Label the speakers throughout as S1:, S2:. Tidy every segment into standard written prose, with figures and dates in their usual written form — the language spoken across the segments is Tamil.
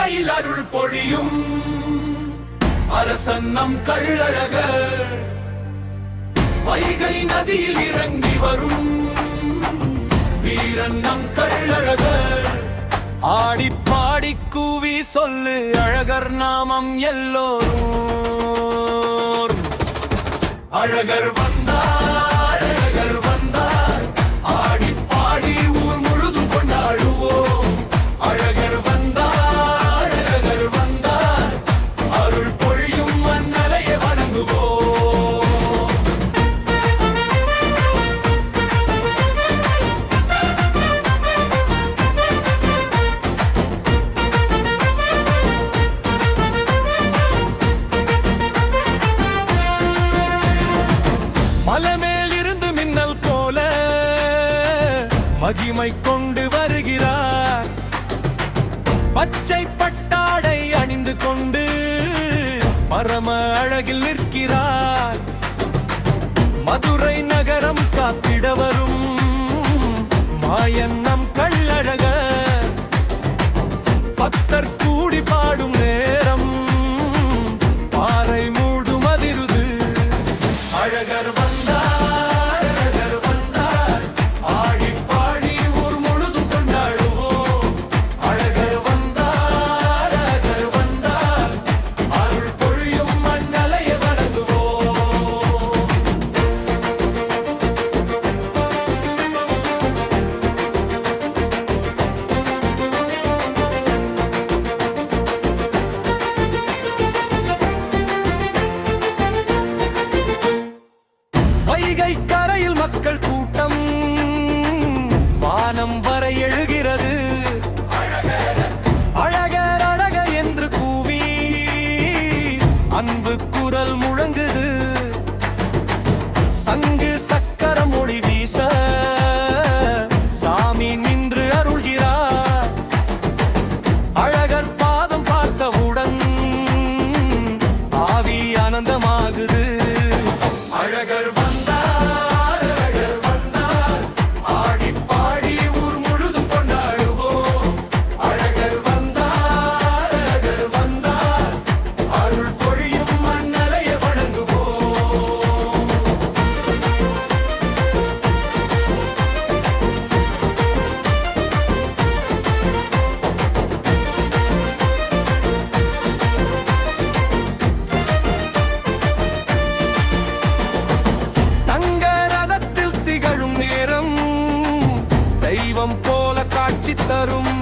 S1: மலையில் அருள் பொழியும் அரசன் நம் கள்ளழகர். வைகை நதியில் இறங்கி வரும் வீரன் நம் கள்ளழகர். ஆடி பாடி கூவி சொல்லு அழகர் நாமம் எல்லோரும். அழகர் வந்தார், அழகர் வந்தார், ஆடி பாடி ஊர் முழுதும் கொண்டாடுவோம். அழகர் வந்தார், அழகர் வந்தார், அருள் பொழியும் மன்னரையை வணங்குவோம். மலைமேல் இருந்து மின்னல் போல மகிமை கொண்டு வருகிறார். பச்சை பட்டாடை அணிந்து கொண்டு பரம அழகில் நிற்கிறார். மதுரை நகரம் காத்திட வரும் மாயன் நம் கள்ளழகர். பக்தர் கூடி பாடும் நேரம் பாறை மூடும் அதிருது. அழகர் வந்தார், அழகர் வந்தார், ஆடி பாடி ஊர் முழுதும் கொண்டாடுவோம். அழகர் வந்தார், அழகர் வந்தார், அருள் பொழியும் மன்னலையை வணங்குவோம். வைகை கரையில் மக்கள் கூட்டம் வானம் வரை எழுகிறது. அழகர் அழகர் என்று கூவி அன்பு குரல் முழங்குது. சங்கு சக்கரம் ஒளி வீச சாமி நின்று அருள்கிறார். அழகர் பாதம் பார்த்தவுடன் ஆவி ஆனந்தமாகுது. அழகர் வந்தார், அழகர் வந்தார், ஆடி பாடி ஊர் முழுதும் கொண்டாடுவோம். அழகர் வந்தார், அழகர் வந்தார், அருள் பொழியும் மன்னலையை வணங்குவோம். தங்க ரதத்தில் திகழும் நேரம் தெய்வம் போல காட்சி தரும்.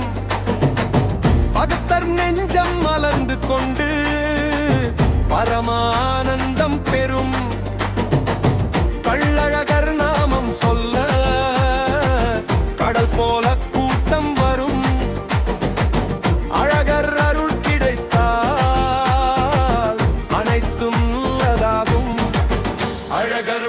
S1: பக்தர் நெஞ்சம் மலர்ந்து கொண்டு பரமானந்தம் பெறும். கள்ளழகர் நாமம் சொல்ல கடல் போல கூட்டம் வரும். அழகர் அருள் கிடைத்தால் அனைத்தும் நல்லதாகும். அழகர்